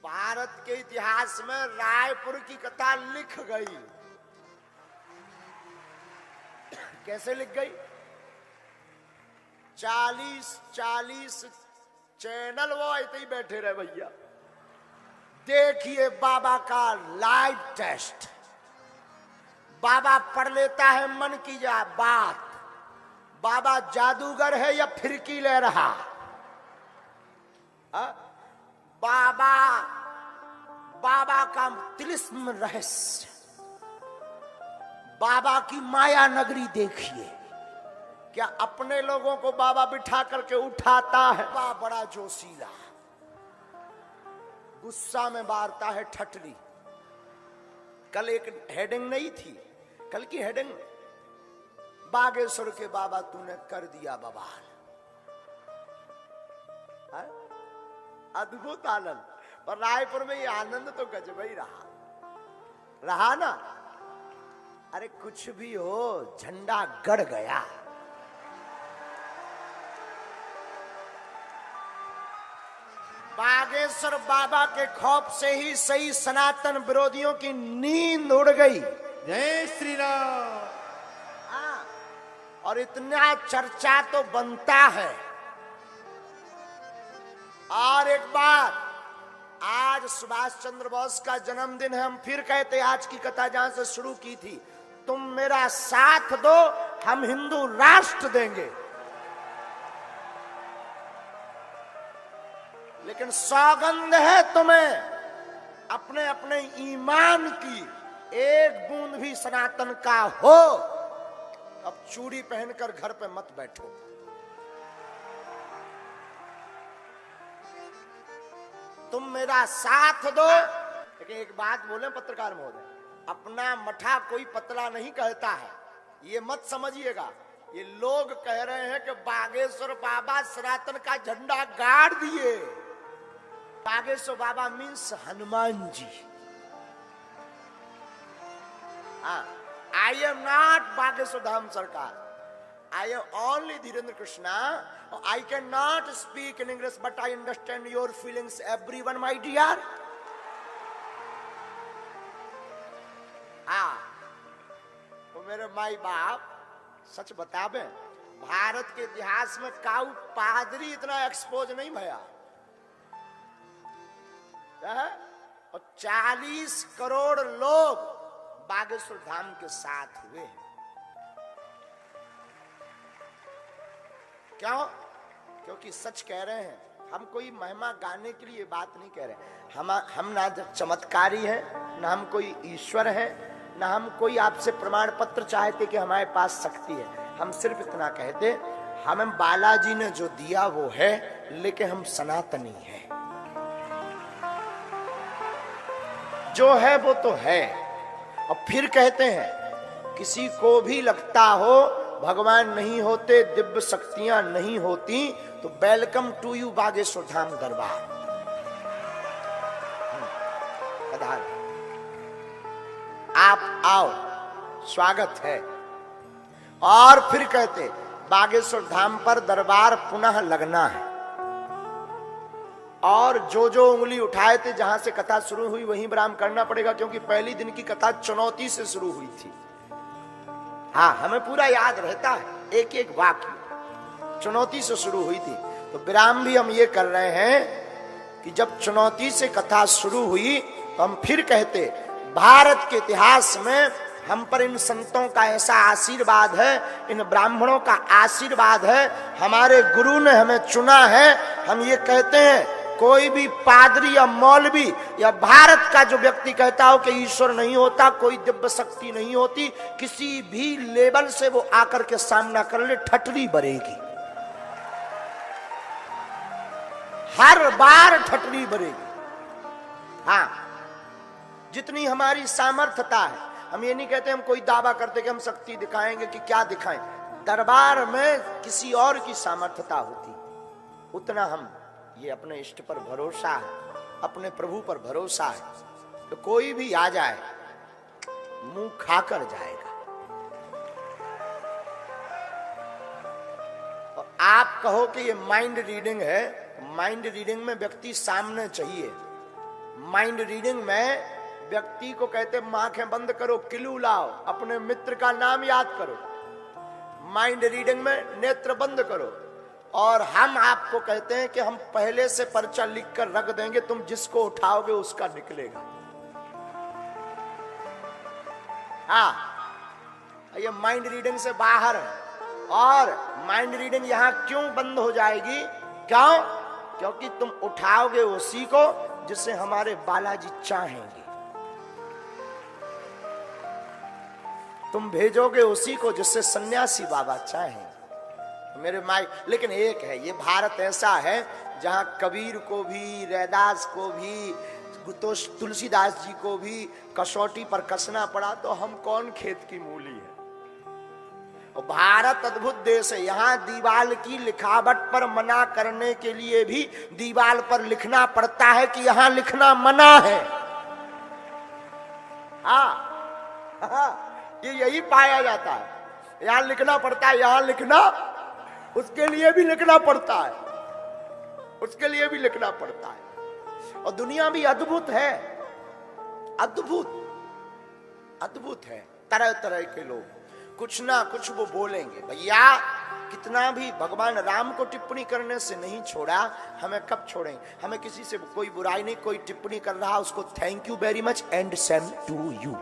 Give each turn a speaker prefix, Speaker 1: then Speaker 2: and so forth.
Speaker 1: भारत के इतिहास में रायपुर की कथा लिख गई। कैसे लिख गई? 40 चैनल वो ऐसे ही बैठे रहे भैया। देखिए बाबा का लाइव टेस्ट। बाबा पढ़ लेता है मन की बात। बाबा जादूगर है या फिरकी ले रहा? बाबा का तिलिस्म रहस्य, बाबा की माया नगरी देखिए। क्या अपने लोगों को बाबा बिठा करके उठाता है? बाबा बड़ा जोशीला, गुस्सा में मारता है ठटली। कल एक हेडिंग नहीं थी, कल की हेडिंग, बागेश्वर के बाबा तूने कर दिया बवाल। अद्भुत आनंद। और रायपुर में ये आनंद तो गजब ही रहा ना। अरे कुछ भी हो, झंडा गड़ गया। बागेश्वर बाबा के खौफ से ही सही सनातन विरोधियों की नींद उड़ गई।
Speaker 2: जय श्री राम।
Speaker 1: और इतना चर्चा तो बनता है। और एक बात, आज सुभाष चंद्र बोस का जन्मदिन है। हम फिर कहते, आज की कथा जहां से शुरू की थी, तुम मेरा साथ दो, हम हिंदू राष्ट्र देंगे। लेकिन सौगंध है तुम्हें अपने अपने ईमान की, एक बूंद भी सनातन का हो। अब चूड़ी पहनकर घर पे मत बैठो। तुम मेरा साथ दो। लेकिन एक बात बोले पत्रकार महोदय, अपना मठा कोई पतला नहीं कहता है, ये मत समझिएगा। ये लोग कह रहे हैं कि बागेश्वर बाबा सनातन का झंडा गाड़ दिए। Bageshwar Baba means Hanuman ji. I am not Bageshwar Dham सरकार, I am only Dhirendra Krishna. I cannot speak in English, but I understand your feelings, everyone, my dear. तो मेरे माई बाप सच बतावे, भारत के इतिहास में काऊ पादरी इतना एक्सपोज नहीं भया। और 40 करोड़ लोग बागेश्वर धाम के साथ हुए हैं। क्यों? क्योंकि सच कह रहे हैं। हम कोई महिमा गाने के लिए बात नहीं कह रहे। हम ना चमत्कारी हैं, ना हम कोई ईश्वर हैं, ना हम कोई आपसे प्रमाण पत्र चाहते कि हमारे पास शक्ति है। हम सिर्फ इतना कहते, हमें बालाजी ने जो दिया वो है, लेकिन हम सनातनी हैं। जो है वो तो है। और फिर कहते हैं, किसी को भी लगता हो भगवान नहीं होते, दिव्य शक्तियां नहीं होती, तो welcome to you Bageshwar Dham दरबार। आप आओ, स्वागत है। और फिर कहते, बागेश्वर धाम पर दरबार पुनः लगना है। और जो जो उंगली उठाए थे, जहां से कथा शुरू हुई वहीं विराम करना पड़ेगा, क्योंकि पहली दिन की कथा चुनौती से शुरू हुई थी। हाँ, हमें पूरा याद रहता है, एक एक वाक्य चुनौती से शुरू हुई थी। तो विराम भी हम ये कर रहे हैं कि जब चुनौती से कथा शुरू हुई, तो हम फिर कहते, भारत के इतिहास में हम पर इन संतों का ऐसा आशीर्वाद है, इन ब्राह्मणों का आशीर्वाद है, हमारे गुरु ने हमें चुना है। हम ये कहते हैं, कोई भी पादरी या मौलवी या भारत का जो व्यक्ति कहता हो कि ईश्वर नहीं होता, कोई दिव्य शक्ति नहीं होती, किसी भी लेवल से वो आकर के सामना कर ले, ठटरी बरेगी। हर बार ठटरी बरेगी। हाँ, जितनी हमारी सामर्थ्यता है। हम ये नहीं कहते, हम कोई दावा करते कि हम शक्ति दिखाएंगे कि क्या दिखाएं। दरबार में किसी और की सामर्थ्यता होती, उतना हम, ये अपने इष्ट पर भरोसा है, अपने प्रभु पर भरोसा है। तो कोई भी आ जाए, मुंह खाकर जाएगा। और आप कहो कि ये माइंड रीडिंग है, माइंड रीडिंग में व्यक्ति सामने चाहिए। माइंड रीडिंग में व्यक्ति को कहते आंखें बंद करो, किलू लाओ, अपने मित्र का नाम याद करो। माइंड रीडिंग में नेत्र बंद करो, और हम आपको कहते हैं कि हम पहले से पर्चा लिख कर रख देंगे, तुम जिसको उठाओगे उसका निकलेगा। हाँ, ये माइंड रीडिंग से बाहर है। और माइंड रीडिंग यहां क्यों बंद हो जाएगी? क्यों? क्योंकि तुम उठाओगे उसी को जिसे हमारे बालाजी चाहेंगे, तुम भेजोगे उसी को जिससे सन्यासी बाबा चाहेंगे। मेरे माई, लेकिन एक है, ये भारत ऐसा है जहां कबीर को भी, रैदास को भी, तो तुलसीदास जी को भी कसौटी पर कसना पड़ा, तो हम कौन खेत की मूली है। और भारत अद्भुत देश है, यहाँ दीवाल की लिखावट पर मना करने के लिए भी दीवाल पर लिखना पड़ता है कि यहाँ लिखना मना है। ये यही पाया जाता है, यहाँ लिखना पड़ता है, यहाँ लिखना, उसके लिए भी लिखना पड़ता है, उसके लिए भी लिखना पड़ता है। और दुनिया भी अद्भुत है, अद्भुत अद्भुत है। तरह तरह के लोग कुछ ना कुछ वो बोलेंगे। भैया कितना भी भगवान राम को टिप्पणी करने से नहीं छोड़ा, हमें कब छोड़ेंगे? हमें किसी से कोई बुराई नहीं, कोई टिप्पणी कर रहा उसको thank you very much and same to you.